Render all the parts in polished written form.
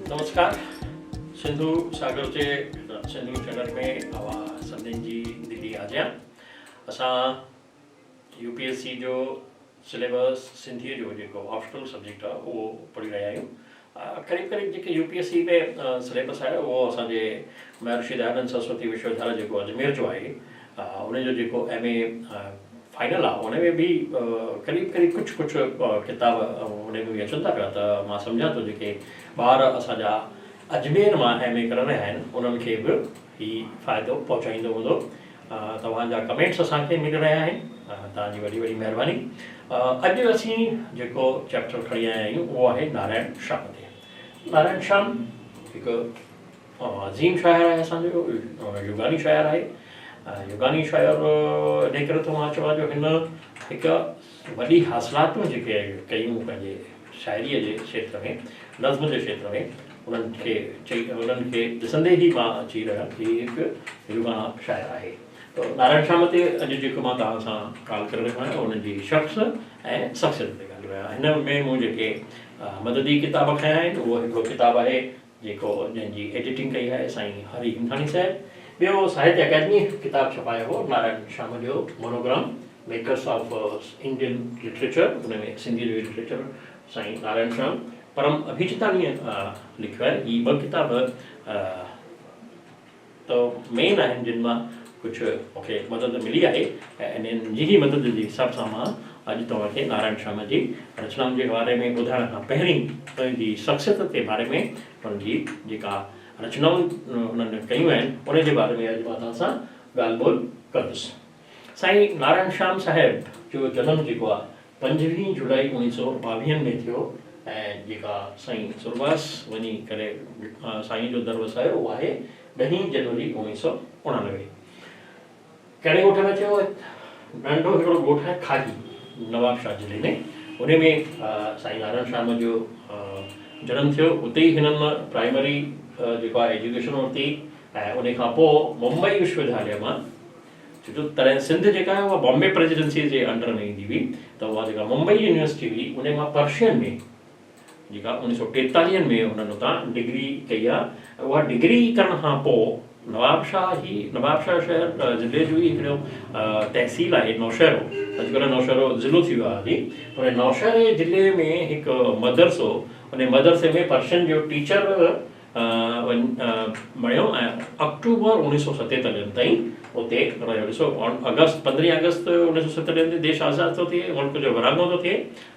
नमस्कार। सिंधु सागर जे Sindhu channel में आवा सभिनीनि जी दिली आजियां। असां यूपीएससी जो सिलेबस सिंधीअ जो जेको ऑप्शनल सब्जेक्ट आहे उहो पढ़ी रहिया आहियूं। क़रीब क़रीब जेके यूपीएससी में सिलेबस आहे उहो असांजे महर्षि दयानंद सरस्वती विश्वविद्यालय जेको अजमेर जो आहे उनजो जेको MA फाइनल आहे उन में बि क़रीब क़रीब कुझु किताब उन में बि अचनि था पिया। त मां सम्झां थो जेके ॿार असांजा अजमेर मां MA करे रहिया आहिनि उन्हनि खे बि हीउ फ़ाइदो पहुचाईंदो हूंदो। तव्हांजा कमेंट्स असांखे मिली रहिया आहिनि, तव्हांजी वॾी वॾी महिरबानी। अॼु असीं जेको चैप्टर खणी आया आहियूं उहो आहे नारायण श्याम ते। नारायण श्याम हिकु अज़ीम शाइर आहे, असांजो युगानी शाइर आहे। युगानी शाइर इन करे थो मां चवां जो हिन हिकु वॾी हासिलातूं जेके कयूं पंहिंजे शाइरीअ जे क्षेत्र में, नज़्म जे क्षेत्र में, उन्हनि खे ॾिसंदे ई मां अची रहिया कि हिकु युगाना शाइर आहे। त नारायण श्याम ते अॼु जेको मां तव्हां सां ॻाल्हि करे रहियो आहियां उन्हनि जी शख़्स ऐं शख़्सियत ते ॻाल्हि रहिया आहियां। हिन में मूं जेके मददी किताब खया आहिनि उहो हिकिड़ो किताबु आहे जेको जंहिंजी एडिटिंग कई आहे साईं हरी हिमथाणी साहिबु। ॿियो साहित्य अकेडमी किताबु छपायो हो नारायण श्याम जो monogram makers of Indian literature, उनमें सिंधी जो लिटरेचर साईं नारायण श्याम परम अभिजिताणीअ लिखियो आहे। ही ॿ किताब त मेन आहिनि जिन मां कुझु मूंखे मदद मिली आहे ऐं इन्हनि जी ई मदद जे हिसाब सां मां अॼु तव्हांखे नारायण श्याम जी रचनाउनि जे बारे में ॿुधाइण खां पहिरीं उनजी शख़्सियत जे बारे में, उनजी जेका रचनाऊं उन्हनि कयूं आहिनि उन जे बारे में अॼु मां तव्हां सां ॻाल्हि ॿोल कंदुसि। साईं नारायण श्याम साहिब जो जनमु जेको आहे 25 जुलाई 1922 में थियो ऐं जेका साईं सुरवास वञी करे साईं जो दर वसायो उहो आहे 10 जनवरी 1989। कहिड़े ॻोठ में थियो? नंढो हिकिड़ो ॻोठ आहे खाजी, नवाबशाह जिले में। उन में साईं नारायण श्याम जो जनमु थियो। उते ई हिननि प्राइमरी जेको आहे एजुकेशन वरिती ऐं उन खां पोइ मुंबई विश्वविद्यालय मां, छो तॾहिं सिंध जेका आहे उहा बॉम्बे प्रेसिडेंसी जे अंडर में ईंदी हुई, त उहा जेका मुंबई यूनिवर्सिटी हुई उन मां पर्शियन में जेका 1943 में हुननि उतां डिग्री कई आहे। उहा डिग्री करण खां पोइ नवाबशाह शहर ज़िले जो ई हिकिड़ो तहसील आहे नौशहरो, अॼुकल्ह नौशहरो ज़िलो थी वियो आहे हली। उन नौशहरे ज़िले में हिकु मदरसो, उन मदरसे में पर्शियन जो टीचर बणियो ऐं अक्टूबर 1947 ताईं उते रहियो। ॾिसो 15 अगस्त 1947 ते देश आज़ादु थो थिए, मुल्क जो विरहाङो थो थिए,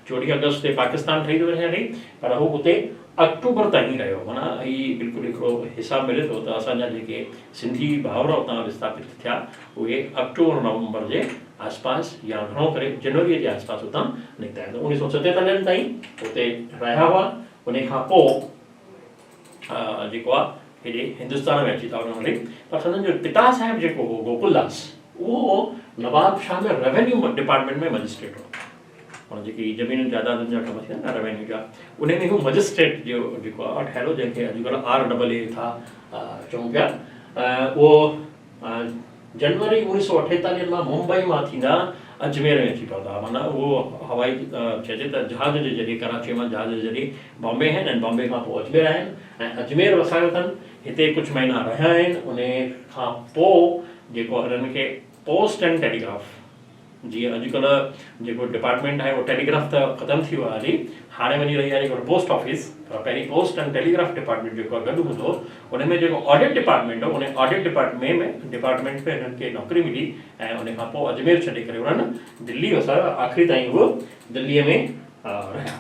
14 अगस्त ते पाकिस्तान ठही थो रहे, पर हू उते अक्टूबर ताईं रहियो। माना हीउ बिल्कुलु हिकिड़ो हिसाबु मिले थो त असांजा जेके सिंधी भाउर उतां विस्थापित थिया उहे अक्टूबर नवंबर जे आसपास या घणो करे जनवरीअ जे आसपास उतां निकिता आहिनि। 1947 ताईं उते रहिया हुआ। उन खां पोइ जेको आहे हेॾे हिंदुस्तान में अची था वञनि। पर संदन जो पिता साहिबु जेको हो गोकुलदास, उहो नवाब शाह में रेवेन्यू डिपार्टमेंट में मजिस्ट्रेट हो। और जेकी ज़मीन जाइदादनि जा कम थिया न रेवेन्यू जा, उन में हू मजिस्ट्रेट जो जेको आहे ठहियो, जंहिंखे अॼुकल्ह RAA था चऊं पिया। उहो जनवरी 1948 मां मुंबई मां थींदा अजमेर में अची पहुता। माना उहो हवाई चइजे त जहाज़ जे ज़रिए, कराची मां जहाज़ जे ज़रिए बॉम्बे आहिनि ऐं बॉम्बे खां पोइ अजमेर आहिनि ऐं अजमेर वसायो अथनि। हिते कुझु महीना रहिया आहिनि। उन खां पोइ जेको हिननि खे पोस्ट एंड टेलीग्राफ, जीअं अॼुकल्ह जेको डिपार्टमेंट आहे उहो टेलीग्राफ त ख़तमु थी वियो आहे हली, हाणे वञी रही आहे हिकिड़ो पोस्ट ऑफिस। पर पहिरीं पोस्ट एंड टेलीग्राफ डिपार्टमेंट जेको आहे गॾु हूंदो, उन में जेको ऑडिट डिपार्टमेंट हो, उन ऑडिट डिपार्टमेंट में हिननि खे नौकरी मिली ऐं उन खां पोइ अजमेर छॾे करे उन्हनि दिल्ली वसायो। आख़िरी ताईं उहो दिल्लीअ में रहिया।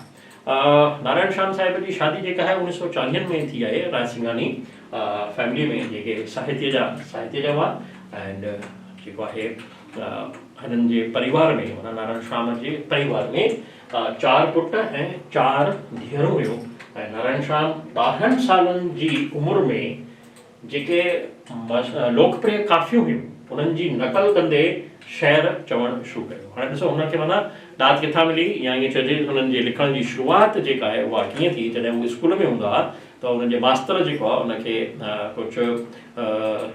नारायण श्याम साहिब जी शादी जेका आहे 1940 में थी आहे रायसिंघानी फैमिली में, जेके साहित्य जा हुआ। एंड जेको आहे हिननि जे परिवार में, माना नारायण श्याम जे परिवार में 4 पुट ऐं 4 धीअरूं हुयूं। ऐं नारायण श्याम 12 सालनि जी उमिरि में जेके लोकप्रिय काफ़ियूं हुयूं उन्हनि जी नकल कंदे शेर चवणु शुरू कयो। हाणे ॾिसो हुनखे माना दाद किथां मिली, या ईअं चइजे हुननि जे लिखण जी शुरूआति जेका आहे उहा कीअं थी। जॾहिं उहे स्कूल में हूंदा हुआ त हुननि जे मास्तर जेको आहे उनखे कुझु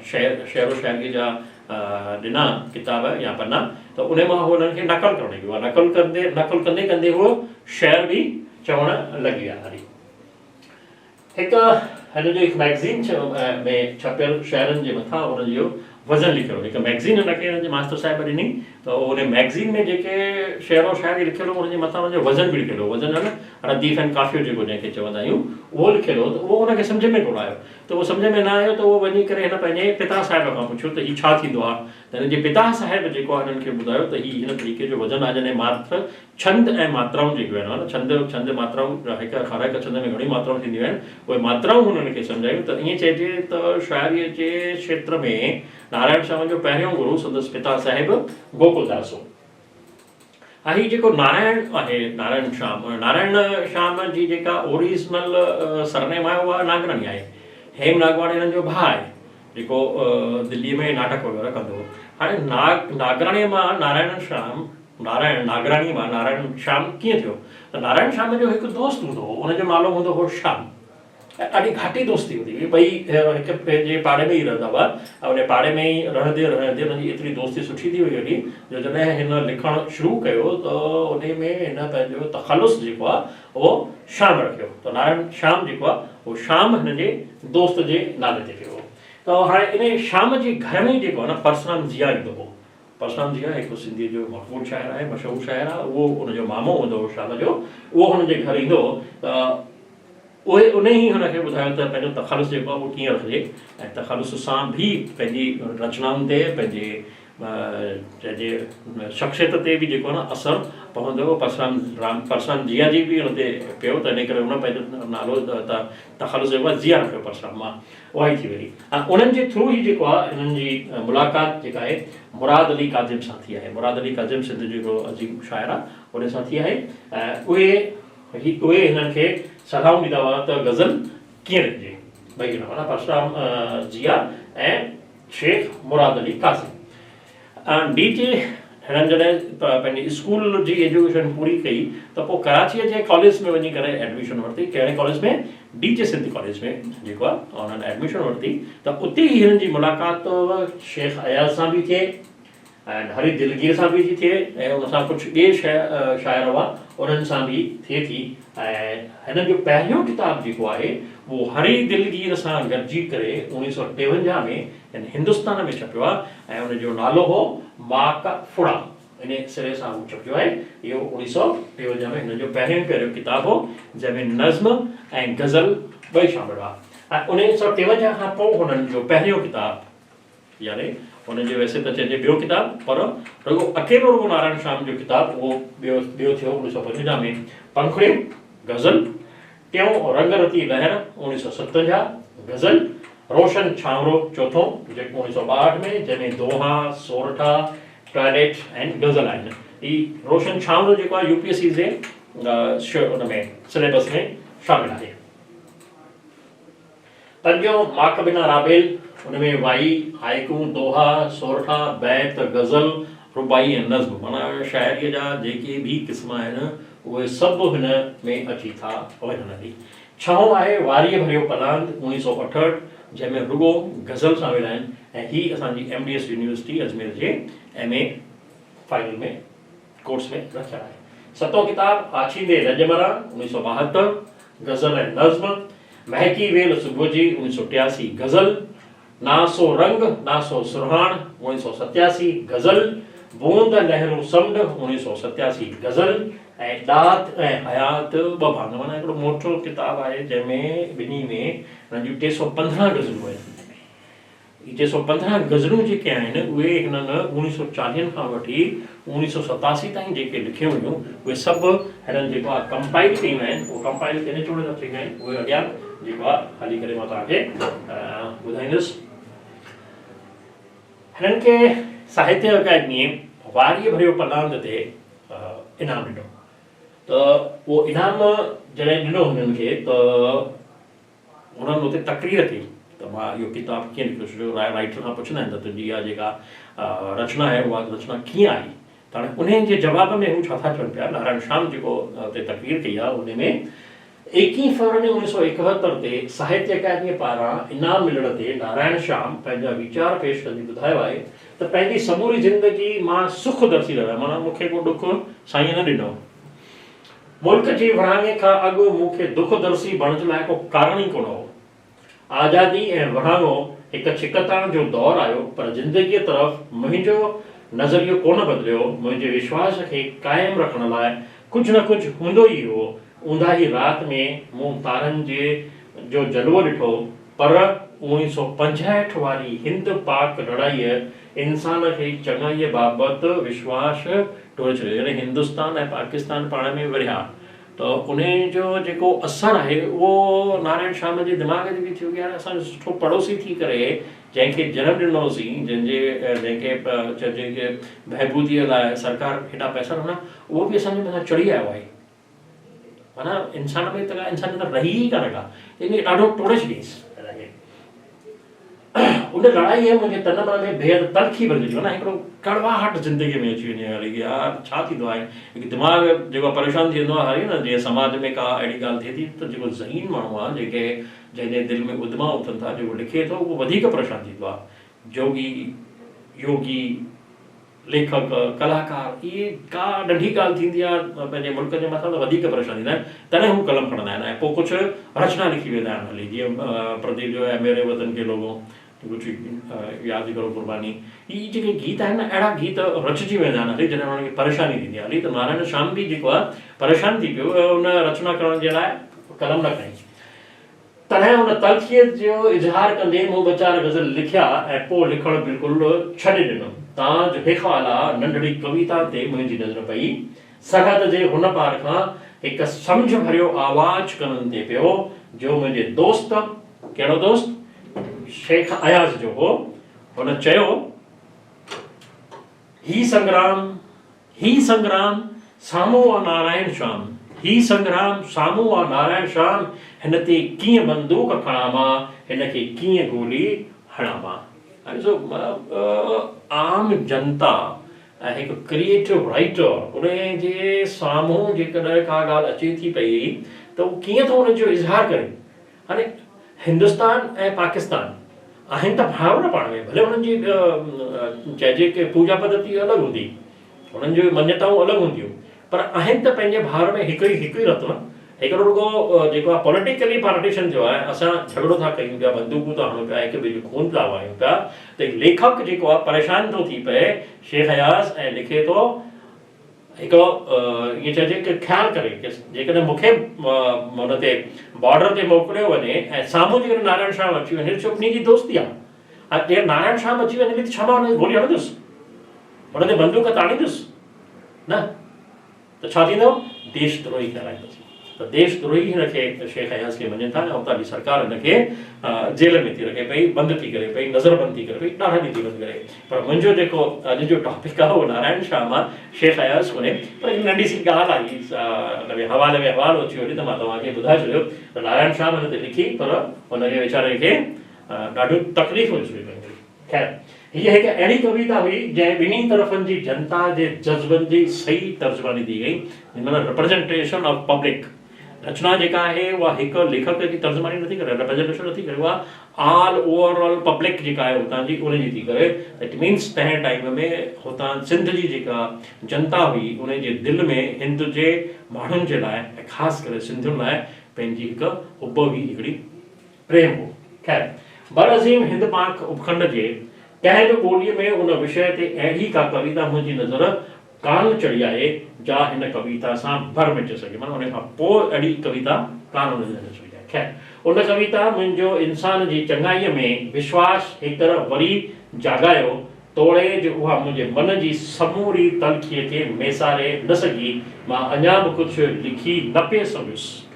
शेरो शाइरी जा ॾिना किताब या पन्ना, त उन मां हुननि खे नकल करणु लॻी। नकल कंदे कंदे उहो शेर बि चवणु लॻी विया हरी। हिकु हिन जो हिकु मैगज़ीन में छपियल शहरनि जे मथां उन जो वज़न लिखियो, हिकु मैगज़ीन हिनखे हिन जे मास्टर साहिब ॾिनी, त उन मैगज़ीन में जेके शेर और शाइरी लिखियल हो उनजे मथां उनजो वज़न बि लिखियल हो, वज़न आहे न रदीफ़ एंड काफ़ियो जेको जंहिंखे चवंदा आहियूं उहो लिखियल हो, त उहो उनखे सम्झ में कोन आयो, त उहो सम्झ में न आयो त उहो वञी करे हिन पंहिंजे पिता साहिब खां पुछियो त हीउ छा थींदो आहे, त हिन जे पिता साहिब जेको आहे हिननि खे ॿुधायो त हीउ हिन तरीक़े जो वज़न आहे जॾहिं मात्र छंद ऐं मात्राऊं जेके आहिनि न छंद मात्राऊं हिकु हर हिकु छंद में घणी मात्राऊं थींदियूं आहिनि, उहे मात्राऊं हुननि खे सम्झायूं, त ईअं चइजे त शाइरीअ जे क्षेत्र में नारायण श्याम जो पहिरियों गुरु संदसि पिता साहिब गोकुलदास हो। हा हीउ जेको नारायण आहे नारायण श्याम जी जेका ओरिजिनल सरनेम आहे उहा नागराणी आहे, हेम नागवाणी हिननि जो भाउ आहे जेको दिल्लीअ में नाटक वग़ैरह कंदो हो। हाणे नागराणीअ मां नागराणी मां नारायण श्याम कीअं थियो, त नारायण श्याम जो हिकु दोस्त हूंदो हो, उनजो नालो हूंदो हो श्याम, ॾाढी घाटी दोस्ती हूंदी हुई, ॿई हिकु पंहिंजे पाड़े में ई रहंदा हुआ, उन पाड़े में ई रहंदे हुनजी एतिरी दोस्ती सुठी थी वई वॾी जो जॾहिं हिन लिखणु शुरू कयो त उन में हिन पंहिंजो तख़लुस जेको आहे उहो श्याम रखियो, त नारायण श्याम जेको आहे उहो श्याम हिन जे दोस्त जे नाले ते पियो। त हाणे इन श्याम जे घर में जेको आहे न परसराम ज़िया ईंदो हो, परसराम ज़िया हिकु सिंधीअ जो मक़बूल शाइर आहे, मशहूरु शाइर आहे, उहो उनजो मामो हूंदो हो श्याम जो, उहो हुनजे घर ईंदो हो, त उहे उन ई हुनखे ॿुधायो त पंहिंजो तख़लुस जेको आहे उहो कीअं रखिजे, ऐं तख़लुस सां बि पंहिंजी रचनाउनि ते पंहिंजे चइजे शख़्सियत ते बि जेको आहे न असरु पवंदो हो। परसराम ज़िया जी बि हुन ते पियो, त इन करे हुन पंहिंजो नालो तख़लुस जेको आहे ज़िया रखियो परसराम मां, उहा ई थी वई। ऐं उन्हनि जे थ्रू ई जेको आहे हिननि जी मुलाक़ात जेका आहे मुराद अली काज़िम सां थी आहे, मुराद अली काज़िम सिंध जो अज़ीम शाइर आहे उन सां थी आहे, ऐं उहे हिननि खे सलाहूं ॾींदा हुआ त गज़ल कीअं लिखिजे, भई हिन माना परसराम ज़िया ऐं शेख मुराद अली काज़िम। डीजे हिननि जॾहिं पंहिंजी स्कूल जी एजुकेशन पूरी कई त पोइ कराचीअ जे कॉलेज में वञी करे एडमिशन वरिती, कहिड़े कॉलेज में, डीजे सिंध कॉलेज में जेको आहे उन्हनि एडमिशन वरिती, त उते ई हिननि जी मुलाक़ात शेख अयाज़ सां बि थिए ऐं हरी दिलगीर सां बि थी थिए, ऐं उन सां कुझु ॿिए शाइर हुआ उन्हनि सां बि थिए थी, ऐं हिन जो पहिरियों किताबु जेको आहे उहो हरी दिलगीर सां गॾिजी करे 1953 में हिंदुस्तान में छपियो आहे, ऐं उनजो नालो हो माका फुड़ा, इन सिरे सां उहो छपियो आहे। इहो 1953 में हिन जो पहिरियों किताबु हो जंहिंमें नज़्म ऐं गज़ल ॿई शामिल हुआ, ऐं 1953 खां पोइ हुननि जो पहिरियों किताबु यानी हुनजे वैसे त चइजे ॿियो किताबु, पर रुॻो अकेलो रुॻो नारायण श्याम जो किताबु उहो ॿियो थियो 1955 में पंखुड़ियूं गज़ल, टियों रंगरती लहर 1957 गज़ल, रोशन छांवरो चौथों जेको 1962 में, जंहिंमें दोहा सोरठा टॉयलेट ऐं गज़ल आहिनि। हीउ रोशन छांवरो जेको आहे यूपीएससी जे उन में सिलेबस में शामिल आहे। पंजों माकबिना राबेल, उनमें वाई हाइकू दोहा सोरठा बैत गज़ल रुबाई ऐं नज़्म, माना शाइरीअ जा जेके बि क़िस्म आहिनि उहे सभु हिन में अची था वञनि। छहों आहे वारीअ भरियो पलांद 1968 जंहिंमें रुगो गज़ल शामिल आहिनि, ऐं हीअ असांजी MDS यूनिवर्सिटी अजमेर जे MA फाइनल में कोर्स में रखियल आहे। सतों किताब आछींदे रजमरा 1972 गज़ल ऐं नज़्म, महकी वेल सुबुह जी 1983 गज़ल, नासो रंग नासो सुरहान 1987 गज़ल, बूंद लहरो समुंड 1987 गज़ल, ऐं ॾात ऐं हयात ॿ भाङ, माना हिकिड़ो मोटो किताबु आहे जंहिंमें ॿिन्ही में हिन जूं 315 गज़लूं आहिनि। 315 गज़लूं जेके आहिनि उहे हिननि 1940 खां वठी 1987 ताईं जेके लिखियूं हुयूं उहे सभु हिननि जेको आहे कंपाइल कयूं आहिनि। उहे कंपाइल किने चोड़े था थी आहिनि, उहे अॻियां जेको आहे हली करे मां तव्हांखे ॿुधाईंदुसि। हिननि खे साहित्य अकादमीअ वारीअ भरियो पलांद ते इनाम ॾिनो, त उहो इनाम जॾहिं ॾिनो हुननि खे त हुननि हुते तकरीर कई त मां इहो किताबु कीअं लिखियो, छो राइटर खां पुछंदा आहिनि त तुंहिंजी इहा जेका रचना आहे उहा रचना कीअं आई, त हाणे उन जे जवाब में हू छा था चवनि पिया, नारायण श्याम जेको हुते तकरीर कई आहे उन में 21 फरवरी 1971 ते साहित्य अकादमीअ पारां इनाम मिलण ते नारायण श्याम पंहिंजा वीचार पेश कंदी ॿुधायो आहे त पंहिंजी समूरी ज़िंदगी मां सुख दर्शी रहियो, माना मूंखे को ॾुख साईं न ॾिनो, मुल्क जी विरहाङे खां अॻु मूंखे दुख दर्सी बणिज लाइ को कारण ई कोन हो। आज़ादी ऐं विरहाङो हिकु छिकताण जो दौरु आयो, पर ज़िंदगीअ तरफ़ मुंहिंजो नज़रियो कोन बदिलियो। मुंहिंजे विश्वास खे क़ाइमु रखण लाइ कुझु न कुझु हूंदो ई हो। ऊंदाही राति में मूं तारनि जो जलवो ॾिठो, पर 1965 वारी हिंद पाक लड़ाईअ इंसान खे चङाईअ बाबति विश्वास टोड़े छॾियो। यानी हिंदुस्तान ऐं पाकिस्तान पाण में विढ़िया, तो उन जो जेको असरु आहे उहो नारायण शाह जे दिमाग़ ते बि थियो कि यार असां सुठो पड़ोसी थी करे जंहिंखे जनमु ॾिनोसीं, जंहिंखे चइजे कि बहबूदीअ लाइ सरकार हेॾा पैसा ॾिना, उहो बि असांजे मथां चढ़ी आयो आहे। माना इंसान में त इंसान त रही ई कान का, इन ॾाढो टोड़े छॾींसि। उन लड़ाईअ मुंहिंजे तन मन में बेहद तलखी भरिजी वई, हिकिड़ो कड़वाहट ज़िंदगीअ में अची वञे हली, यार छा थींदो आहे। हिकु दिमाग़ जेको परेशान थी वेंदो आहे हरी न, जीअं समाज में का अहिड़ी ॻाल्हि थिए थी त जेको ज़हीन माण्हू आहे, जंहिंजे दिलि में उदमा उथनि था, जेको लिखे थो उहो वधीक परेशान थींदो आहे। जोगी, योगी, लेखक, कलाकार, इहे का नंढी ॻाल्हि थींदी आहे पंहिंजे मुल्क जे मथां त वधीक परेशान थींदा आहिनि, तॾहिं हू कलम खणंदा आहिनि ऐं पोइ कुझु रचना लिखी वेंदा आहिनि हली। जीअं प्रदीप जो आहे मेरे वतन के लोगों, कुझु यादि करो कुर्बानी, इहे जेके गीत आहिनि न, अहिड़ा गीत रचिजी वेंदा आहिनि हली जॾहिं हुनखे परेशानी थींदी आहे हली। त नारायण शाह बि जेको आहे परेशान थी पियो उन रचना करण जे लाइ कलम न खणी, तॾहिं हुन तलखीअ जो इज़हार कंदे मूं ॿ चारि गज़ल लिखिया ऐं पोइ लिखणु बिल्कुलु छॾे ॾिनो। तव्हांजो हेखाला नंढड़ी कविता ते मुंहिंजी नज़र पई, सरहद जे हुन पार खां हिकु सम्झ भरियो आवाज़ कननि ते पियो, जो मुंहिंजे दोस्त, कहिड़ो दोस्त, शेख अयाज़ जो हो। हुन चयो, ही संग्राम साम्हूं आहे नारायण श्याम, ही संग्राम साम्हूं आहे नारायण श्याम, हिन ते कीअं बंदूक खणां मां, हिन खे कीअं गोली हणां मां। आम जनता ऐं हिकु क्रिएटिव राइटर, उन जे साम्हूं जेकॾहिं का ॻाल्हि अचे थी पई त उहो कीअं थो उनजो इज़हार करे। हाणे हिंदुस्तान ऐं पाकिस्तान आहिनि त भाउर पाण में, भले हुननि जी चइजे कि पूजा पद्धति अलॻि हूंदी, हुननि जूं मञताऊं अलॻि हूंदियूं, पर आहिनि त पंहिंजे भाउर में हिकु ई रत्न। हिकिड़ो रुॻो जेको आहे पॉलिटिकली पार्टीशन थियो आहे, असां झगड़ो था कयूं पिया, बंदूकूं था हणूं पिया, हिक ॿिए जो खून था वाहियूं पिया, त लेखक जेको आहे परेशान थो थी पए, शेख अयाज़, ऐं लिखे थो हिकिड़ो ईअं चइजे कि ख़्यालु करे कि जेकॾहिं मूंखे हुन ते बॉर्डर ते मोकिलियो वञे ऐं साम्हूं जेकॾहिं नारायण शाह अची वञे, छो उन जी दोस्ती आहे। जेकॾहिं नारायण शाह अची वञे त छा मां हुनखे गोली हणंदुसि, हुन ते बंदूक ताणींदुसि न, त छा थींदो, देशद्रोही कहलाईंदुसि। त देशद्रोही हिनखे शेख अयाज़ खे मञनि था ऐं उतां जी सरकार हिनखे जेल में थी रखे पई, बंदि थी करे पई, नज़रबंद थी करे पई, ॾाढा ॾींहं थी बंदि करे। पर मुंहिंजो जेको अॼु जो टॉपिक आहे उहो नारायण शाह मां शेख अयाज़ कोन्हे, पर हिकु नंढी सी ॻाल्हि आई, हवाले में हवालो अची वियो त मां तव्हांखे ॿुधाए छॾियो त नारायण शाह हुन ते लिखी, पर हुनखे वीचारे खे ॾाढियूं तकलीफ़ूं ॾिसणियूं पयूं। ख़ैर, हीअ हिकु अहिड़ी कविता हुई जंहिं ॿिन्ही तरफ़नि जी जनता जे जज़्बनि जी सही तर्जुमानी थी गई, मतिलबु रिप्रेज़ेंटेशन ऑफ पब्लिक। रचना जेका आहे उहा हिकु लेखक जी तर्जुमानी नथी करे, रिप्रेज़ेंटेशन नथी करे, उहा ऑल ओवरऑल पब्लिक जेका आहे हुतां जी उनजी थी करे। इट मीन्स तंहिं टाइम में हुतां सिंध जी जेका जनता हुई उन जे दिलि में हिंद जे माण्हुनि जे लाइ ऐं ख़ासि करे सिंधियुनि लाइ पंहिंजी हिकु हुब हुई, हिकिड़ी प्रेम हो। ख़ैर, बरअज़ीम हिंद पाक उपखंड जे कंहिं बि ॿोलीअ में उन विषय ते अहिड़ी का कविता मुंहिंजी नज़र कान चढ़ी आहे जा हिन कविता सां भर मिटे सघे, माना उन खां पोइ अहिड़ी कविता कान हुन नज़र चढ़ी आहे। ख़ैर, उन कविता मुंहिंजो इंसान जी चङाईअ में विश्वास हिकु तरह वरी जाॻायो, तोड़े जो उहा मुंहिंजे मन जी समूरी तलखीअ खे मेसारे न सघी, मां अञा बि कुझु लिखी न पिए सघियुसि।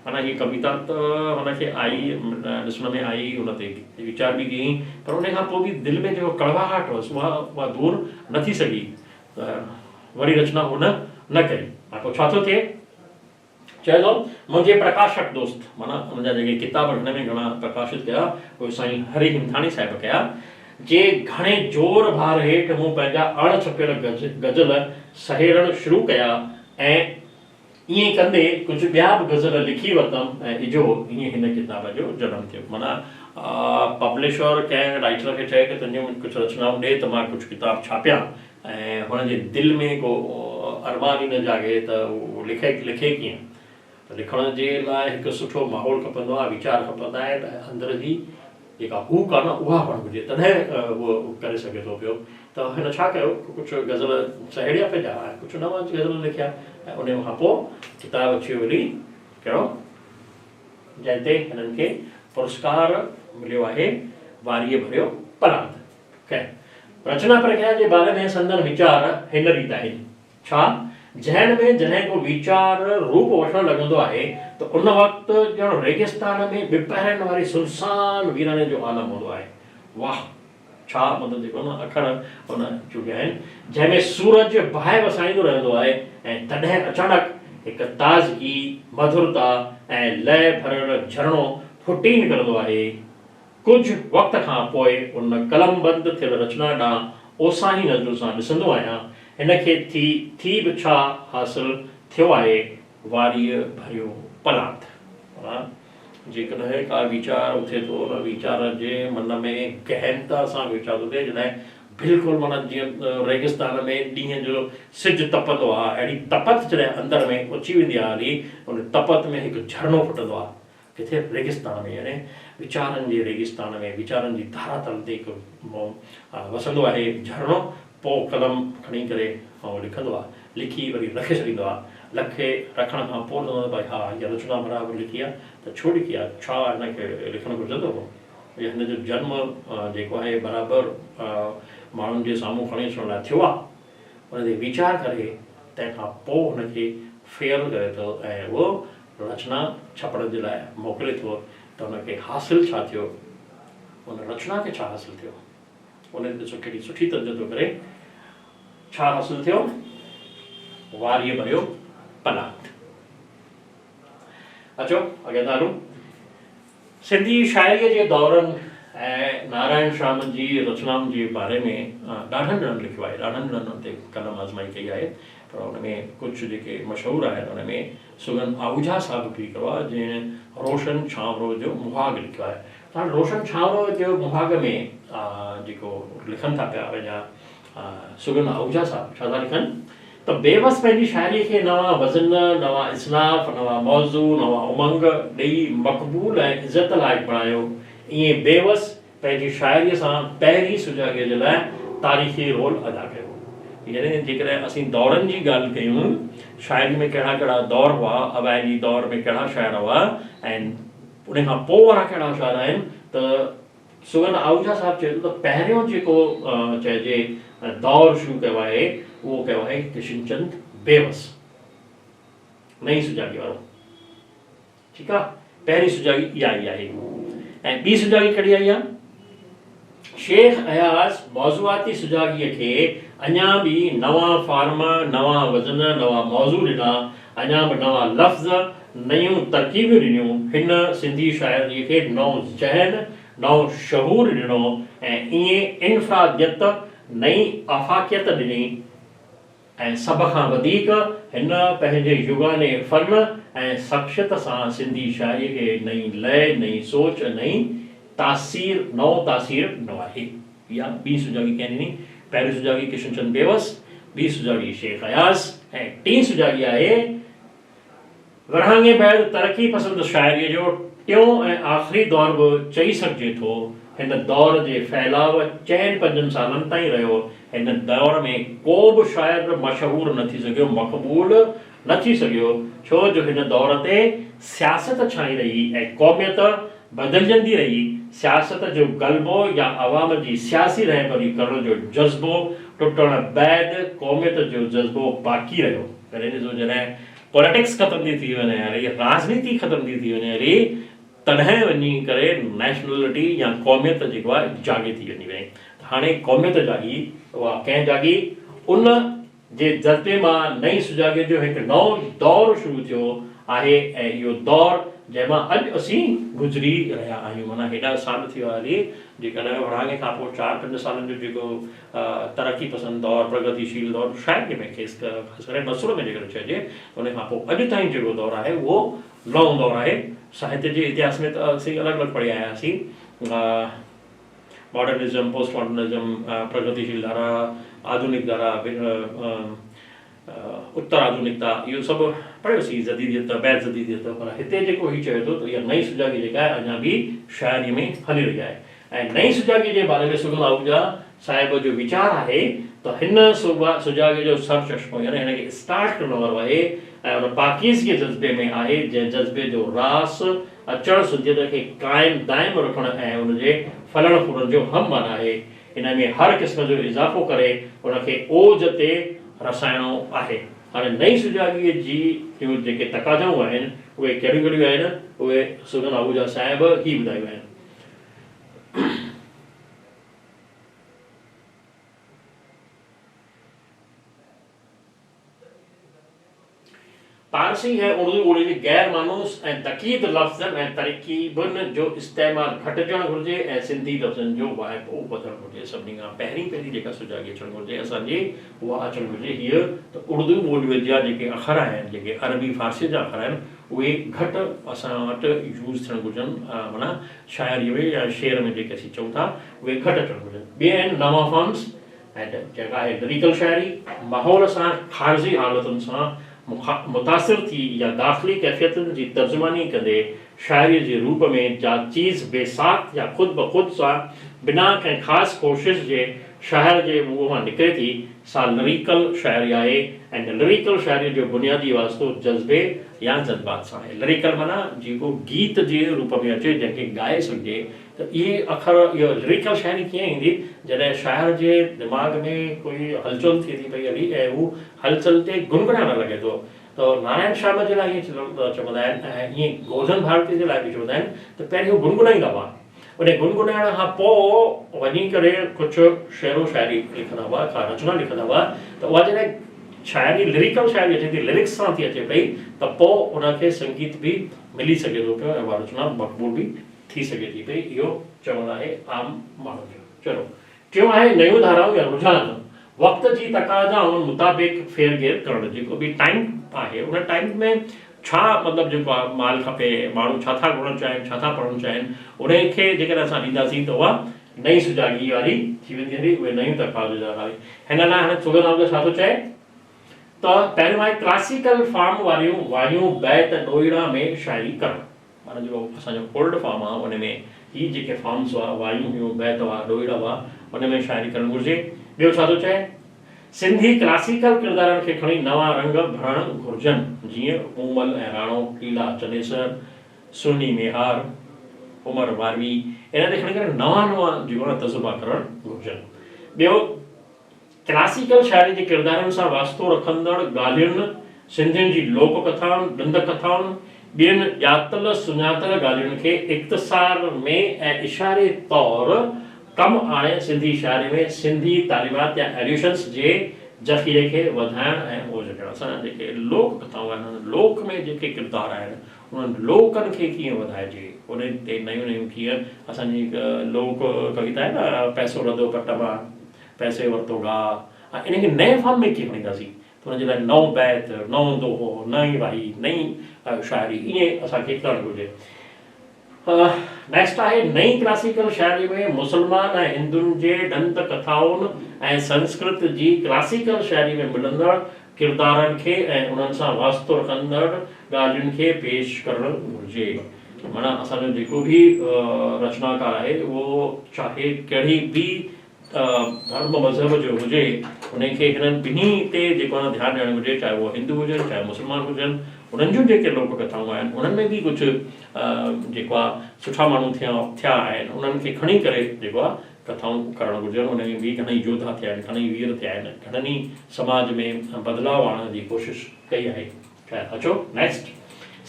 माना हीअ कविता त हुनखे आई, ॾिसण में आई, हुन ते वीचार बि कई, पर उन खां पोइ बि दिलि में जेको कड़वाहट हुअसि उहा दूर न थी सघी, त वरी रचना हुन न कई। पोइ छा थो थिए, चए थो, मुंहिंजे प्रकाशक दोस्त, माना हुनजा जेके किताब हिन में घणा प्रकाशित कया उहे साईं हरि हिमथाणी साहिब कया, जे घणे जोर भार हेठि मूं पंहिंजा अणछपियल गज़ल सहेड़णु शुरू कया ऐं ईअं कंदे कुझु ॿिया बि गज़ल लिखी वरितमि ऐं इजो ईअं हिन किताब जो जनमु थियो। माना पब्लिशर कंहिं राइटर खे चए कि तुंहिंजूं कुझु रचनाऊं ॾे त मां कुझु किताब छापियां, ऐं हुनजे दिलि में को अरमान ई न जागे त उहो लिखे कीअं। त लिखण जे लाइ हिकु सुठो माहौल खपंदो आहे, वीचार खपंदा आहिनि, ऐं अंदरि जी जेका हूक आहे न उहा हुअणु घुरिजे, तॾहिं उहो करे सघे थो पियो। त हिन छा कयो, कुझु गज़ल सहेड़िया पंहिंजा ऐं कुझु नवां गज़ल लिखिया, ऐं उन खां पोइ किताबु अची वरी कहिड़ो, जंहिं ते हिननि खे पुरस्कार मिलियो आहे वारीअ भरियो परांत। खैर रचना प्रक्रिया जे बारे में संदन वीचार हिन रीति आहिनि। छा, जहन में जॾहिं को वीचार रूप वठणु लॻंदो आहे त उन वक़्तु ॼण रेगिस्तान में ॿिपरनि वारी सुनसान वीराने जो आलम हूंदो आहे। वाह, छा मतिलबु जेको न अखर उन चुगिया आहिनि, जंहिंमें सूरज बाहि वसाईंदो रहंदो आहे, ऐं तॾहिं अचानक हिकु ताज़गी, मधुरता ऐं लय भरियल झरणो फुटी निकिरंदो आहे। कुझु वक़्त खां पोइ उन कलमबंद थियल रचना ॾांहुं ओसाही नज़र सां ॾिसंदो आहियां, हिनखे थी बि छा हासिल थियो आहे, वारीअ भरियो पलांत। जेकॾहिं का वीचार उथे थो, उन वीचार जे मन में गहनता सां वीचार थो थिए, जॾहिं बिल्कुलु माना जीअं रेगिस्तान में ॾींहं जो सिज तपंदो आहे, अहिड़ी तपत जॾहिं अंदरि में अची वेंदी आहे, हली उन तपत में हिकु झरणो फुटंदो आहे। किथे, रेगिस्तान में, यानी वीचारनि जे रेगिस्तान में, वीचारनि जी धारातल ते हिकु वसंदो आहे झरणो। पोइ कलम खणी करे ऐं लिखंदो आहे, लिखी वरी रखे छॾींदो आहे। लखे रखण खां पोइ लॻंदो आहे भई हा इहा रचना बराबरि लिखी आहे, त छो लिखी आहे, छा हिनखे लिखणु घुरिजंदो हो, या हिन जो जन्म जेको आहे बराबरि माण्हुनि जे साम्हूं खणी अचण लाइ थियो आहे, हुन ते वीचार करे तंहिंखां पोइ हुनखे फेयर करे थो ऐं उहो रचना छपण जे लाइ मोकिले थो, त हुनखे हासिल छा थियो, हुन रचना खे छा हासिल थियो, उन ॾिसो केॾी सुठी तरह थो करे। छा हासिल थियो, वारीअ भरियो पलांत। अचो अॻियां था हलूं। सिंधी शाइरीअ जे दौरनि ऐं नारायण श्याम जी रचनाउनि जे बारे में ॾाढनि ॼणनि लिखियो आहे, ॾाढनि ॼणनि ते कलम आज़माई कई आहे, पर हुन में कुझु जेके मशहूरु आहिनि हुन में सुगन आहूजा साहिबु बि लिखियो आहे, जंहिं रोशन छांवरो जो मुहाग लिखियो आहे। हाणे रोशन छांवरो जो मुहाग में जेको लिखनि था पिया पंहिंजा सुगन आहूजा साहिबु, छा था लिखनि त बेवस पंहिंजी शाइरीअ खे नवां वज़न, नवां इस्नाफ़, नवां मौज़ू, नवां उमंग ॾेई मक़बूल ऐं इज़त लाइक़ु बणायो। ईअं बेवस पंहिंजी शाइरीअ सां पहिरीं सुजाॻीअ जे लाइ तारीख़ी रोल अदा कयो। यानी जेकॾहिं असीं दौरनि जी ॻाल्हि कयूं, शाइरी में कहिड़ा कहिड़ा दौर हुआ, अवाइली दौर में कहिड़ा शाइर हुआ ऐं उन खां पोइ वारा कहिड़ा शाइर आहिनि, त सुगन आहूजा साहिबु चए थो त पहिरियों जेको चइजे दौर शुरू कयो आहे, उहो कयो आहे किशनचंद बेवस, नई सुजाॻी वारो। ठीकु आहे, पहिरीं सुजाॻी इहा ई आहे। ऐं ॿी सुजाॻी कहिड़ी आई आहे, शेख अयाज़ मौज़ूआती सुजाॻीअ खे अञा बि नवां फार्म, नवां वज़न, नवां मौज़ू ॾिना, अञा बि नवां लफ़्ज़, नयूं तरकीबूं ॾिनियूं। हिन सिंधी शाइरीअ खे नओं ज़हन, नओं शहूर ॾिनो ऐं ईअं इनफ़रादियत, नई आफ़ाक़ियत ॾिनी। ऐं सभ खां वधीक हिन पंहिंजे युगाने फ़न ऐं शख़्सियत सां सिंधी शाइरीअ खे नई लय, नई सोच, नई तासीर, नओं तासीर ॾिनो आहे। इहा ॿी सुजाॻी कंहिं ॾिनी, पहिरीं सुजाॻी किशनचंद बेवस, ॿी सुजाॻी शेख अयाज़, ऐं टीं सुजाॻी आहे विरहाङे बैदि तरक़ी पसंदि शाइरीअ जो टियों ऐं आख़िरी दौर बि चई सघिजे थो। हिन दौर जे फैलाव 4-5 सालनि ताईं रहियो। हिन दौर में को बि शाइर मशहूरु न थी सघियो, मक़बूल न थी सघियो, छो जो हिन दौर ते सियासत छाई रही ऐं क़ौमियत बदिलजंदी रही। सियासत जो ग़लबो या अवाम जी सियासी रहबरी करण जो जज़्बो टुटण बैदि क़ौमियत जो जज़्बो बाक़ी रहियो। करे ॾिसो, जॾहिं पॉलिटिक्स ख़तम थी वञे हली, राजनीति ख़तम थी वञे हली, तॾहिं वञी करे नेशनलिटी या क़ौमियत जेको आहे जाॻे थी वञी वञे। हाणे क़ौमियत जाॻी, उहा कंहिं जाॻी, उन जे जज़्बे मां नई सुजाॻीअ जो हिकु नओं दौर शुरू थियो आहे। ऐं इहो दौर जंहिंमां अॼु असीं गुज़री रहिया आहियूं, माना हेॾा साल थी विया हली, जेकॾहिं विरहाङे खां पोइ 4-5 सालनि जो जेको तरक़ी पसंदि दौर, प्रगतिशील दौर शाइरीअ में ख़ासि करे नसुर में जेकॾहिं चइजे, उन खां पोइ अॼु ताईं जेको दौर आहे उहो नओं दौर आहे। साहित्य जे इतिहास में त असीं अलॻि अलॻि पढ़ी आया हुआसीं, मॉडर्निज़म, पोस्ट मॉडर्निज़म, प्रगतिशील धारा, आधुनिक धारा, उत्तर आधुनिकता इहो सभु पढ़ियोसीं, जदीदियत बैद जदीदियत, पर हिते जेको हीउ चए थो त इहा नई सुजाॻी जेका आहे अञा बि शाइरीअ में हली रही आहे। ऐं नई सुजाॻी जे बारे में सुगल आहूजा साहिब जो वीचार आहे त हिन सुजाॻी जो सर चश्मो यानी हिनखे स्टार्ट करणो वारो आहे ऐं उन पाकीज़गी जज़्बे में आहे, जंहिं जज़्बे जो रास अचण सिंधियत खे क़ाइम दाइम रखणु ऐं उनजे फलण फूलण जो हमवन आहे। इन में हर क़िस्म जो इज़ाफ़ो करे उनखे ओज ते रसाइणो आहे। हाणे नई सुजाॻीअ जी जेके तक़ाज़ाऊं आहिनि उहे कहिड़ियूं कहिड़ियूं आहिनि, उहे सुगन आहूजा साहिब ही ॿुधायूं आहिनि। पारसी ऐं उर्दू ॿोली जी गैर मानूस ऐं तक़ीद लफ़्ज़नि ऐं तरकीबुनि जो इस्तेमालु घटिजणु घुरिजे ऐं सिंधी लफ़्ज़नि जो वाइपो वधणु घुरिजे। सभिनी खां पहिरीं जेका सुजाॻी अचणु घुरिजे असांजी उहा अचणु घुरिजे हीअ त उर्दू ॿोलीअ जा जेके अख़र आहिनि, जेके अरबी फारसी जा अख़र आहिनि, उहे घटि असां वटि यूज़ थियणु घुरिजनि, माना शाइरीअ में या शेर में जेके असीं चऊं था उहे घटि अचणु घुरिजनि। ॿिए आहिनि नवां फॉर्म्स ऐं जेका आहे लिरिकल शाइरी, माहौल सां ख़ारिजी हालतुनि सां मुतासिर थी या दाख़िली कैफ़ियतुनि जी तर्जुमानी कंदे शाइरीअ जे रूप में जा चीज़ बेसाख़ या ख़ुदि ब ख़ुदि सां बिना कंहिं ख़ासि कोशिश जे शाइर जे मुंहं मां निकिरे थी, सा लिरिकल शाइरी आहे। ऐं लिरिकल शाइरीअ जो बुनियादी वास्तो जज़्बे या जज़्बात सां आहे। लिरिकल माना जेको गीत जे रूप में अचे, जंहिंखे ॻाए सघिजे, त इहे अख़र इहो लिरिकल शाइरी कीअं ईंदी जॾहिं शाइर जे दिमाग़ में कोई हलचल थिए थी पई हली ऐं हू हलचल ते गुनगुनाइणु लॻे थो। त नारायण श्याम जे लाइ ईअं चवंदा आहिनि ऐं ईअं गोवर्धन भारती जे लाइ बि चवंदा आहिनि त पहिरीं हू गुनगुनाईंदा हुआ, उन गुनगुनाइण खां पोइ वञी करे कुझु शेरो शाइरी लिखंदा हुआ, का रचना लिखंदा हुआ, त उहा जॾहिं शाइरी लिरिकल शाइरी अचे थी, लिरिक्स सां थी अचे पई, त पोइ उनखे संगीत बि मिली सघे थो पियो ऐं उहा रचना मक़बूल बि थी सघे थी पई। इहो चवणु आहे आम माण्हुनि जो। चलो, टियों आहे नयूं धाराऊं या रुझान, वक़्त जी तक़ाज़ाउनि मुताबिक़ फेरघेर करणु। जेको बि टाइम आहे उन टाइम में छा मतिलबु जेको आहे माल खपे, माण्हू छा था घुरणु चाहिनि, छा था पढ़णु चाहिनि, उनखे जेकॾहिं असां ॾींदासीं त उहा नई सुजाॻी वारी थी वेंदी हली, उहे नयूं तक़ाज़ा वारी। हिन लाइ हाणे सुगन आहूजा छा थो चए त पहिरियों आहे क्लासिकल फॉर्म वारियूं वायूं बैत ॾोहिड़ा में शाइरी करणु। माना जेको असांजो ओल्ड फॉर्म आहे उन में ही जेके फॉर्म्स हुआ, वायूं हुयूं, बैत हुआ, ॾोहिड़ा हुआ, उन में शाइरी करणु घुरिजे। ॿियो छा थो चए, सिंधी क्लासिकल किरदारनि खे खणी नवां रंग भरणु घुरिजनि, जीअं ऊमल ऐं राणो, लीला चनेसर, सुनी मेहार, उमर वारवी, इन ते खणी करे नवां जेको आहे तजुर्बा करणु घुरिजनि। ॿियो, क्लासिकल शाइरी जे किरदारनि सां वास्तो रखंदड़ ॻाल्हियुनि, सिंधियुनि जी लोक कथाउनि, ॾंद कथाउनि, ॿियनि ॼातल सुञातल ॻाल्हियुनि खे इख़्तिसार में ऐं इशारे तौरु कमु आणे सिंधी शाइरी में सिंधी तालीमात या एल्यूशन्स जे ज़ख़ीरे खे वधाइण ऐं ओज ॾियणु। असांजा जेके लोक कथाऊं आहिनि, लोक में जेके किरदार आहिनि, उन्हनि लोकनि खे कीअं वधाइजे, उन ते नयूं नयूं कीअं असांजी लोक कविता आहे न, पैसो रधो पट मां पैसे वरितो गा, इनखे नए फॉर्म में कीअं खणींदासीं, त हुनजे लाइ नओं बैत, नओं दोहो, नई वाही, नई शाइरी, ईअं असांखे करणु घुरिजे। नेक्स्ट आहे नई क्लासिकल शाइरी में मुस्लमान ऐं हिंदुनि जे ॾंद कथाउनि ऐं संस्कृत जी क्लासिकल शाइरी में मिलंदड़ किरदारनि खे ऐं उन्हनि सां वास्तो रखंदड़ ॻाल्हियुनि खे पेश करणु घुरिजे। माना असांजो जेको बि रचनाकार आहे उहो चाहे कहिड़ी बि धर्म मज़हब जो हुजे, उनखे हिननि ॿिन्ही ते जेको आहे ध्यानु ॾियणु घुरिजे, चाहे उहो हिंदू हुजनि चाहे मुस्लमान हुजनि। उन्हनि जूं जेके लोक कथाऊं आहिनि उन्हनि में बि कुझु जेको आहे सुठा माण्हू थिया आहिनि, उन्हनि खे खणी करे जेको आहे कथाऊं करणु घुरिजनि। उन में बि घणेई योद्धा थिया आहिनि, घणेई वीर थिया आहिनि, घणनि ई समाज में बदिलाव आणण जी कोशिशि कई आहे। अचो नेक्स्ट,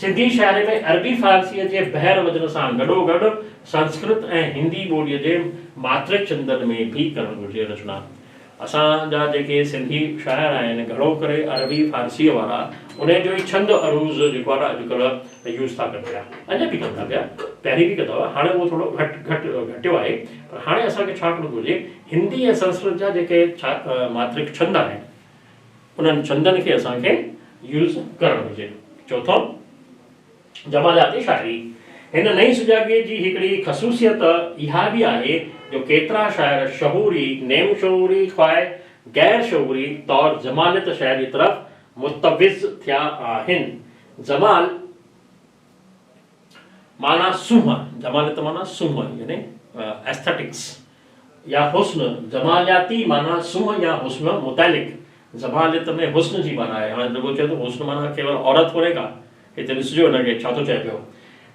सिंधी शाइरी में अरबी फारसीअ जे बहिर वजन सां गॾोगॾु संस्कृत ऐं हिंदी ॿोलीअ जे मातृक छंदनि में बि करणु घुरिजे रचना। असांजा जेके सिंधी शाइर आहिनि घणो करे अरबी फारसीअ वारा उन जो ई छंद अरूज़ जेको आहे न अॼुकल्ह यूज़ था कनि पिया, अञा बि कनि था पिया, पहिरीं बि कंदा हुआ, हाणे उहो थोरो घटियो आहे। पर हाणे असांखे छा करणु घुरिजे, हिंदी ऐं संस्कृत जा जेके मातृक छंद आहिनि उन्हनि छंदनि खे असांखे यूज़ करणु घुरिजे। चौथों, जमालियाती शाइरी। हिन नई सुजाॻीअ जी हिकिड़ी ख़सूसियत इहा बि आहे जो केतिरा शाइर शहूरी, नेम शहूरी ख़्वाए गैर शऊरी तौर जमानत शायरी तरफ़ मुतविज़ थिया आहिनि। जमाल माना सूंह, जमालत माना सूंह यानी एस्थेटिक्स या हुस्न। जमालियाती माना सूंह या हुस्न मुतालिक। जमालत में हुस्न जी माना है। हाणे रुगो चए तो हुस्न माना केवल औरत कोन्हे का, हिते ॾिसजो हिनखे छा थो चए पियो।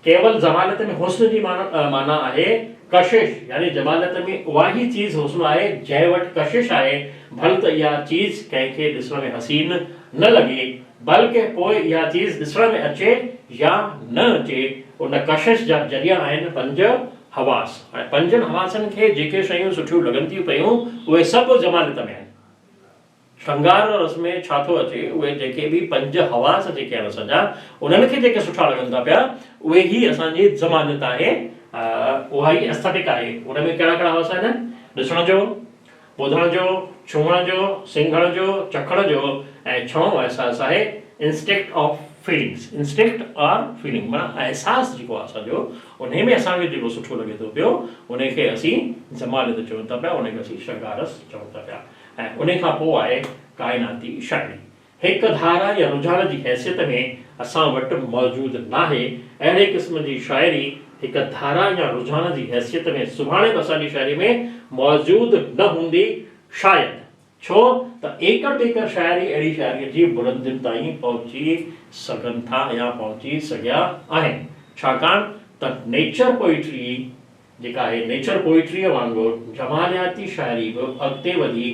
केवल जमालत में हुस्न जी माना आहे कशिश, यानी जमालत में उहा ही चीज़ हुस्न आहे जंहिं वटि कशिश आहे, भल त इहा चीज़ कंहिंखे ॾिसण में हसीन न लॻे, बल्कि पोइ इहा चीज़ ॾिसण में अचे या न अचे, उन कशिश जा ज़रिया आहिनि पंज हवास। हाणे पंजनि हवासनि खे जेके शयूं सुठियूं लॻनि थियूं पयूं उहे सभु जमालत में आहिनि। श्रंगार रस में छा थो अचे, उहे जेके बि पंज हवास जेके आहिनि असांजा, उन्हनि खे जेके सुठा लॻनि था पिया उहे ई असांजी जमानत आहे, उहा ई एस्थेटिक आहे। उन में कहिड़ा कहिड़ा हवास आहिनि? ॾिसण जो, ॿुधण जो, छुहण जो, सिंघण जो, चखण जो, ऐं छहों अहसास आहे इंस्टिंक्ट ऑफ फीलिंग्स। इंस्टिंक्ट और फीलिंग माना एहसास जेको आहे असांजो, उन में असांखे जेको सुठो लॻे थो पियो उनखे असीं जमालत चऊं था पिया, उनखे असीं श्रंगारस चऊं था पिया। ऐं उन खां पोइ आहे काइनाती शाइरी। हिकु धारा या रुझान जी हैसियत में असां वटि मौजूदु नाहे, अहिड़े क़िस्म जी शाइरी हिकु धारा या रुझान जी हैसियत में सुभाणे बि असांजी शाइरी में मौजूदु न हूंदी शायदि। छो त एकड़ टेकड़ शाइरी अहिड़ी शाइरीअ जी बुलंदियुनि ताईं पहुची सघनि था या पहुची सघिया आहिनि, छाकाणि त नेचर पोइट्री जेका आहे, नेचर पोइट्रीअ वांगुरु जमालियाती शाइरी बि अॻिते वधी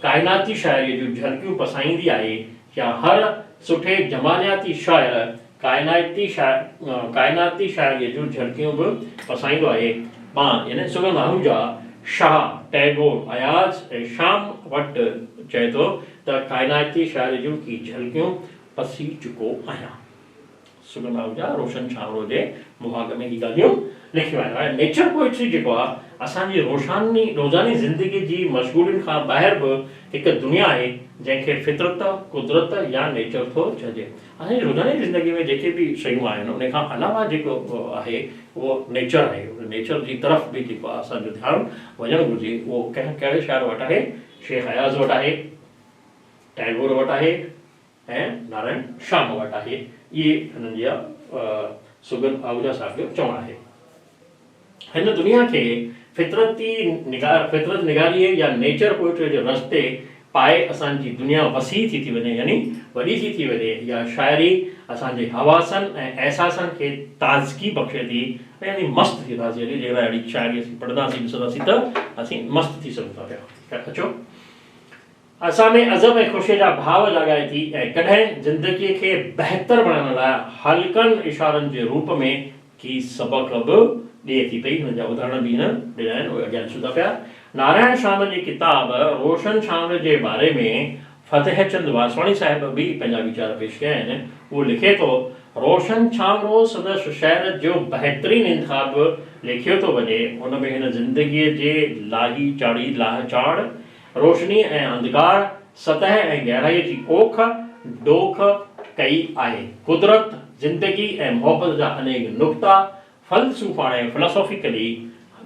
काइनाती शाइरीअ जूं झलकियूं पसाईंदी आहे, या हर सुठे जमालियाती शाइर काइनाती शाइरीअ जूं झलकियूं बि पसाईंदो आहे। मां यानी सुगम आहूजा, शाह, टैगोर, अयाज ऐं शाम वटि चए थो त काइनाती शाइरी जूं की झलकियूं पसी चुको आहियां। सुगम आहूजा रोशन छांवरो जे मुहाग में ही ॻाल्हियूं लिखियूं आहिनि। हाणे नेचर पोइट्री जेको आहे असांजी रोज़ानी ज़िंदगी जी मशगूलियुनि खां ॿाहिरि बि हिकु दुनिया आहे जंहिंखे फितरत, कुदरत या नेचर थो चइजे। असांजी रोज़ानी ज़िंदगी में जेके बि शयूं आहिनि उन खां अलावा जेको आहे उहो नेचर आहे। नेचर जी तरफ़ बि जेको आहे असांजो ध्यानु वञणु घुरिजे। उहो कहिड़े शाइर वटि आहे? शेख अयाज़ वटि आहे, टैगोर वटि आहे ऐं नारायण शाम वटि आहे। इहे हिननि जा सुगम आहूजा साहिब जो चवणु आहे। हिन दुनिया खे फितरत निगारीअ या नेचर पोइट्री जे रस्ते पाए असांजी दुनिया वसी थी वञे, यानी वॾी थी वञे। या शाइरी असांजे हवासनि ऐं एहसासनि खे ताज़गी बख़्शे थी, यानी मस्तु थी थासीं। यानी जेकॾहिं अहिड़ी शाइरी असीं पढ़ंदासीं ॾिसंदासीं त असीं मस्तु थी सघूं था पिया। अचो असां में अज़ब ऐं ख़ुशीअ जा भाव जाॻाए थी, ऐं कॾहिं ज़िंदगीअ खे बहितर बणाइण लाइ हल्कनि इशारनि जे रूप में की सबक़ बि ॾिए थी पई। हुन जा उदाहरण बि हिन ॾिना आहिनि, उहे अॻियां ॾिसूं था पिया। नारायण शाम जी किताब रोशन छांवर जे बारे में फतेह चंद वासवाणी साहिब बि पंहिंजा वीचार पेश कया आहिनि। उहो लिखे थो, रोशन छांवरो संदसि शहर जो बहितरीन इंतखाब लिखियो थो वञे। उन में हिन ज़िंदगीअ जे लाही चाढ़ी लाह चाड़, रोशनी ऐं अंधकार, सतह ऐं गहराईअ जी ओख डोख कई आहे। कुदरत, ज़िंदगी ऐं मोहबत जा अनेक नुक़्ता फ़लसूफ़ाणे फिलोसॉफिकली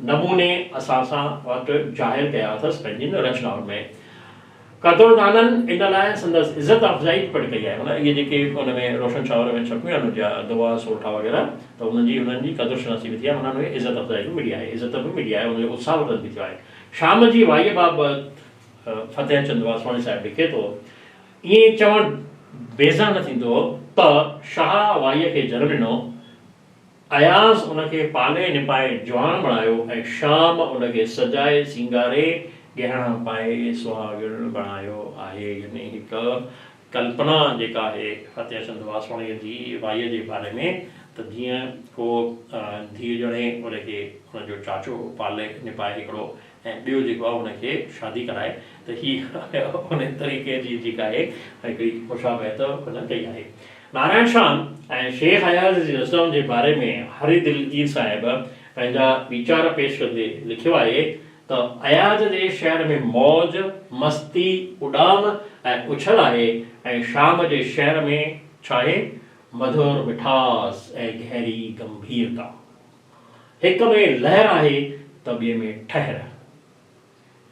नमूने असां वटि ज़ाहिर कया अथसि पंहिंजी रचनाउनि में। क़दुरदाननि इन लाइ संदसि इज़त अफ़ज़ाई पिणु कई आहे। हुन इहे जेके हुन में रोशन छांवर में छपियूं आहिनि हुनजा दुआ सोठा वग़ैरह, त हुननि जी क़दुरु शनासी बि थी आहे, हुननि में इज़त अफ़ज़ाई बि मिली आहे, इज़त बि मिली आहे, हुनजो उत्साह वधन बि थियो आहे। शाम जी वाईअ बाबति फतेह चंद वासवाणी साहिब लिखे थो, ईअं चवणु बेज़ा न थींदो त शाह वाईअ खे जनमु ॾिनो, अयाज़ उनखे पाले निपाए जवान बणायो, ऐं शाम उनखे सजाए सिंगारे गहणा पाए सुहागण बणायो आहे। यानी हिकु कल्पना जेका आहे फतेह चंद वासवाणीअ जी वाईअ जे बारे में, त जीअं को धीउ ॼणे उनखे हुनजो चाचो पाले निपाए हिकिड़ो, ऐं ॿियो जेको आहे हुनखे शादी कराए, त हीअ उन तरीक़े जी जेका आहे हिकिड़ी मुशाबहत हुन कई आहे। नारायण शाम ऐं शेख अयाज़ जी रस्म जे बारे में हरी दिलगीर साहिब पंहिंजा वीचार पेश कंदे लिखियो आहे त अयाज़ जे शहर में मौज, मस्ती, उॾाम ऐं उछल आहे, ऐं शाम जे शहर में छा आहे? मधुर मिठास ऐं गहरी गंभीरता। हिक में लहर आहे त ॿिए में ठहर।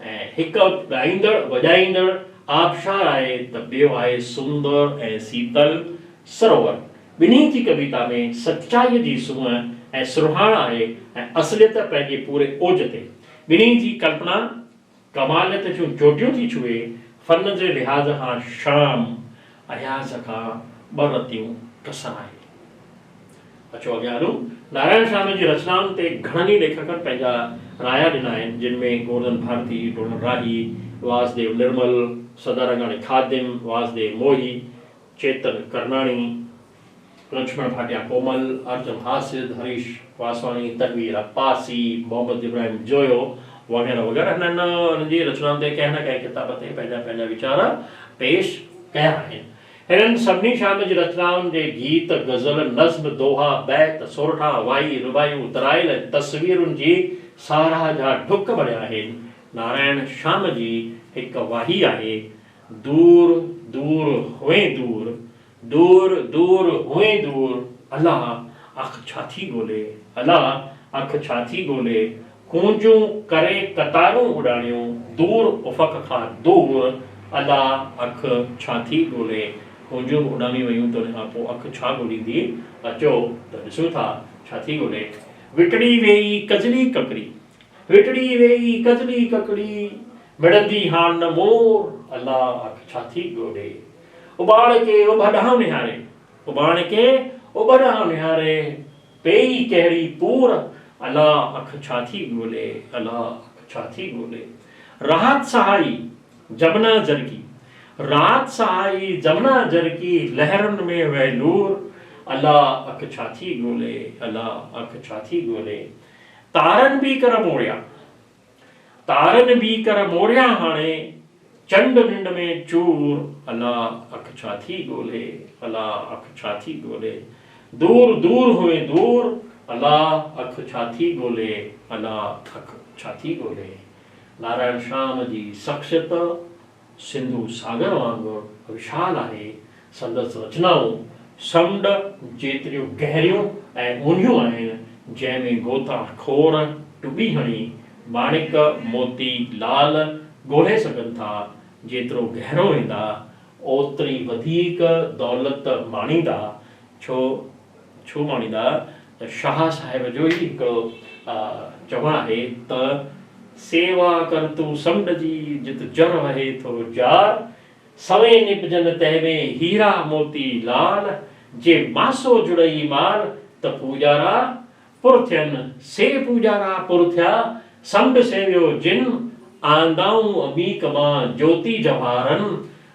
ऐं हिकु ॻाईंदड़ वॼाईंदड़ आबशार आहे त ॿियो आहे सुंदर ऐं शीतल सरोवर। ॿिन्ही जी कविता में सचाईअ जी सूंहं ऐं सुरहाण आहे ऐं असलियत पंहिंजे पूरे ओज ते। ॿिन्ही जी कल्पना कमालियत जूं चोटियूं थी छुए, फन जे लिहाज़ खां शाम, अयाज़ खां ॿ रतियूं कसर आहे। अचो अॻियां हलूं। नारायण श्याम जी रचनाउनि ते घणनि ई लेखकनि पंहिंजा राया ॾिना आहिनि, जिन में गोवर्धन भारती, डोनर राही, वासुदेव निर्मल, सदारंगाणी खादिम, वासुदेव मोही, चेतन करनाणी, लक्ष्मण भाटिया कोमल, अर्जुन हासिद, हरीश वासवाणी, तनवीर अब्बासी, मोहम्मद इब्राहिम जोयो वग़ैरह वग़ैरह। हिननि जी रचनाउनि ते कंहिं न कंहिं किताब ते पंहिंजा पंहिंजा वीचार पेश कया आहिनि। हिननि सभिनी श्याम जी रचनाउनि जे गीत, गज़ल, नज़्म, दोहा, बैत, सोरठा, वाई, रुबायूं, तराइल, तस्वीरुनि जी साराह जा ढुक भरिया आहिनि। नारायण श्याम जी हिकु वाही आहे, दूर दूर हुए दूर, दूर दूर हुए दूर, अलाह अख छा थी ॻोल्हे, अलाह अख छा थी ॻोल्हे, कूंजूं करे कतारूं उॾाणियूं, दूर उफ़क़ खां दूर, अलाह अख छा थी ॻोल्हे। कूंजूं उॾामी वयूं त उनखां पोइ अख छा ॻोल्हींदी। अचो त ॾिसूं था छा थी ॻोल्हे। विटड़ी वेई कजली ककड़ी, विटड़ी वेई कजली ककड़ी, मिड़ंदी हान न मोर, अलाह अख छा थी ॻोल्हे। उबाण के उभॾां निहारे, उबाण के उभॾां निहारे, पेई कहिड़ी पूर, अलाह अख छा थी ॻोल्हे, अलाह अख छा थी ॻोल्हे। राहत सहाई जमुना जरकी, रात सहाई जमुना जरकी, लहरनि में वहलूर, अलाह अख छा थी ॻोल्हे, अलाह अख छा थी ॻोल्हे। तारनि बि कर मोड़िया, तारनि बि कर मोड़िया हाणे, चंड निंड में चूर, अलाह अख छा थी ॻोल्हे, अलाह अख छा थी ॻोल्हे। दूर दूर हुए दूर, अलाह अख छा थी ॻोल्हे, अलाह अख छा थी ॻोल्हे। नारायण श्याम जी शख़्सियत सिंधु सागर वांगुरु विशाल आहे। संदसि रचनाऊं समुंड जेतिरियूं गहरियूं ऐं ऊंधियूं आहिनि, जंहिंमें गोता खोर टुॿी हणी माणिक मोती लाल ॻोल्हे सघनि था। जेतिरो गहरो वेंदा ओतिरी वधीक दौलत माणींदा। छो माणींदा त शाह साहिब जो ई हिकिड़ो चवणु आहे त सेवा कर तूं समुंड जी, जित जर वहे थो जार, सवे निपजन तंहिंमें हीरा मोती लाल, जे मासो जुड़ई माल त पूजारा पुर थियनि, से पूजारा पुर थिया, समुंड सेवियो जिन, आंदाऊं अमीक मां ज्योति जवाहरनि,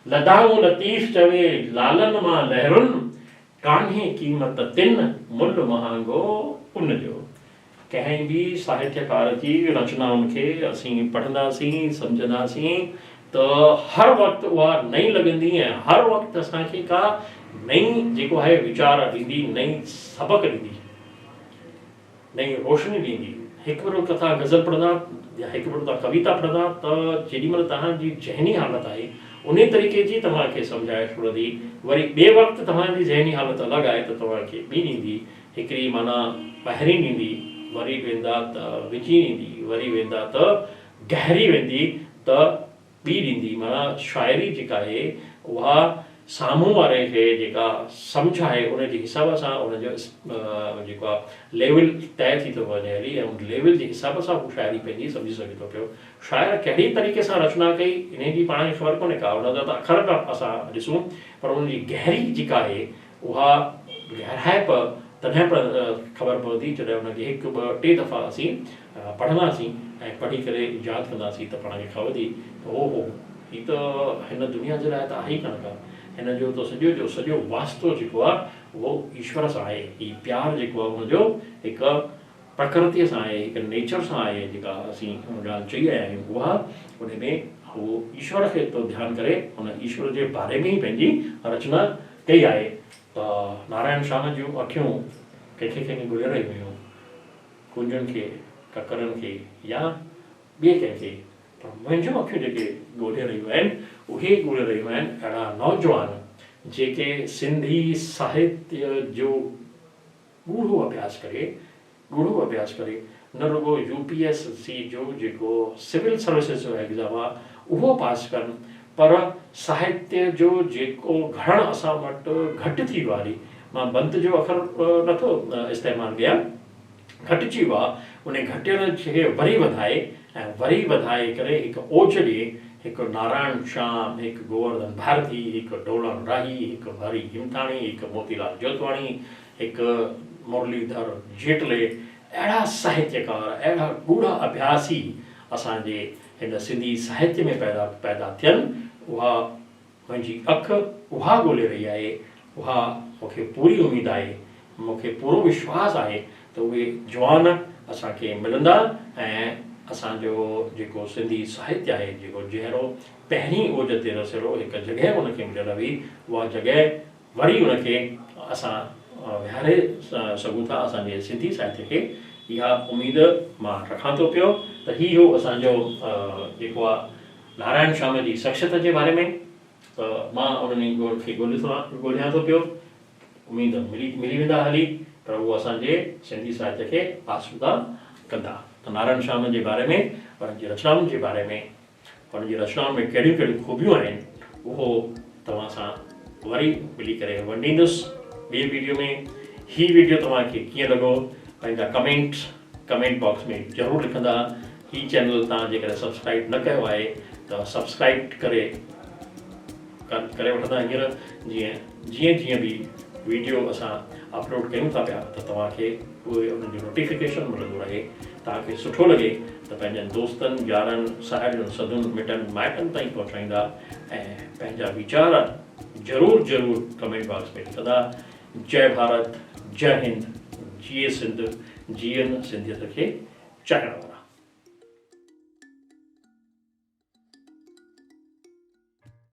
लदाऊं लतीफ़ चवे लालन मां लहरुनि, कान्हे क़ीमत तिन, मुल्ह महांगो उन जो। कंहिं बि साहित्यकार जी रचनाउनि खे असीं पढ़ंदासीं, सम्झंदासीं त हर वक़्तु उहा नई लॻंदी ऐं हर वक़्तु असांखे का नई जेको आहे वीचार ॾींदी, नई सबक ॾींदी, नई रोशनी ॾींदी। हिकु भेरो तव्हां गज़ल पढ़ंदा या हिकु भेरो तव्हां कविता पढ़ंदा त जेॾीमहिल तव्हांजी ज़हनी हालत आहे उन तरीक़े जी तव्हांखे सम्झाए छॾंदी। वरी ॿिए वक़्तु तव्हांजी ज़हनी हालत अलॻि आहे त तव्हांखे ॿी ॾींदी। हिकिड़ी माना ॿाहिरीं ॾींदी, वरी वेंदा त विझी ॾींदी, वरी वेंदा त गहरी वेंदी त ॿी ॾींदी। माना शाइरी जेका आहे उहा साम्हूं वारे खे जेका सम्झ आहे उनजे हिसाब सां उनजो जेको आहे लेवल तय थी थो वञे हली, ऐं उन लेवल जे हिसाब सां हू शाइरी पंहिंजी सम्झी सघे थो पियो। शाइर कहिड़ी तरीक़े सां रचना कई इन जी पाण खे ख़बर कोन्हे का, उनजा त अखर था असां ॾिसूं, पर उनजी गहरी जेका आहे उहा गहराइप तॾहिं ख़बर पवंदी जॾहिं उनखे हिकु ॿ टे दफ़ा असीं पढ़ंदासीं ऐं पढ़ी करे यादि कंदासीं त पाण खे ख़बर पवंदी त ओहो हीअ त हिन दुनिया जे लाइ त आहे ई कान का। हिन जो त सॼो वास्तो जेको आहे उहो ईश्वर सां आहे। हीउ प्यारु जेको आहे हुनजो हिकु प्रकृतिअ सां आहे, हिकु नेचर सां आहे। जेका असीं ॻाल्हि चई रहिया आहियूं उहा उन में उहो ईश्वर खे थो ध्यानु करे हुन ईश्वर जे बारे में ई पंहिंजी रचना कई आहे। त नारायण श्याम जूं अखियूं कंहिंखे कंहिंखे ॻोल्हे रहियूं हुयूं, कुंजनि खे, ककरनि खे या ॿिए कंहिंखे, पर मुंहिंजूं अखियूं जेके ॻोल्हे रहियूं आहिनि उहे ॻोल्हे रहियूं आहिनि अहिड़ा नौजवान जेके सिंधी साहित्य जो गूढ़ो अभ्यास करे न रुगो UPSC जो जेको सिविल सर्विसिस जो एग्ज़ाम आहे उहो पास कनि, पर साहित्य जो जेको घणण असां वटि घटि थी वियो आहे, मां बंद जो अखर नथो इस्तेमालु कयां, घटिजी वियो आहे, उन घटियल खे वरी वधाए ऐं वरी वधाए करे हिकु ओज ॾिए, हिकु नारायण श्याम, हिकु गोवर्धन भारती, हिकु डोलन राही, हिकु हरी हिमथाणी, हिकु मोतीलाल जोतवाणी, हिकु मुरलीधर जेटले, अहिड़ा साहित्यकार, अहिड़ा गूढ़ा अभ्यासी असांजे हिन सिंधी साहित्य में पैदा थियनि, उहा मुंहिंजी अखि उहा ॻोल्हे रही आहे, उहा मूंखे पूरी उमेदु आहे, मूंखे पूरो विश्वास आहे त उहे जवान असांखे मिलंदा ऐं असांजो जेको सिंधी साहित्य आहे, जेको जहिड़ो पहिरीं ओज ते रसियो हिकु जॻह उनखे मिलियल हुई, उहा जॻह वरी उनखे असां विहारे सघूं था असांजे सिंधी साहित्य खे। इहा उमेद मां रखां थो पियो त ही हो असांजो जेको आहे नारायण श्याम जी शख्सियत जे बारे में, त मां उन्हनि खे ॻोल्हियां थो पियो, उमेद मिली वेंदा हली, पर उहो असांजे सिंधी साहित्य खे आसूदा कंदा। त नारायण श्याम जे बारे में, उन्हनि जी रचनाउनि जे बारे में, उन्हनि जी रचनाउनि में कहिड़ियूं कहिड़ियूं खूबियूं आहिनि, उहो तव्हां सां वरी मिली करे वंडींदुसि ॿिए वीडियो में। ही वीडियो तव्हांखे कीअं लॻो, पंहिंजा कमेंट बॉक्स में ज़रूरु लिखंदा। ही चैनल तव्हां जेकॾहिं सब्सक्राइब न कयो आहे त सब्सक्राइब करे वठंदा हींअर, जीअं बि वीडियो असां अपलोड कयूं था पिया त तव्हांखे उहे उन्हनि जो नोटिफिकेशन मिलंदो रहे, तव्हांखे सुठो लॻे त पंहिंजनि दोस्तनि यारनि साहेड़ियुनि सदुनि मिटनि माइटनि ताईं पहुचाईंदा ऐं पंहिंजा वीचार ज़रूरु कमेंट बॉक्स में लिखंदा। जय भारत, जय हिंद, जिए सिंध, जीअनि सिंधियत खे चाहींदा।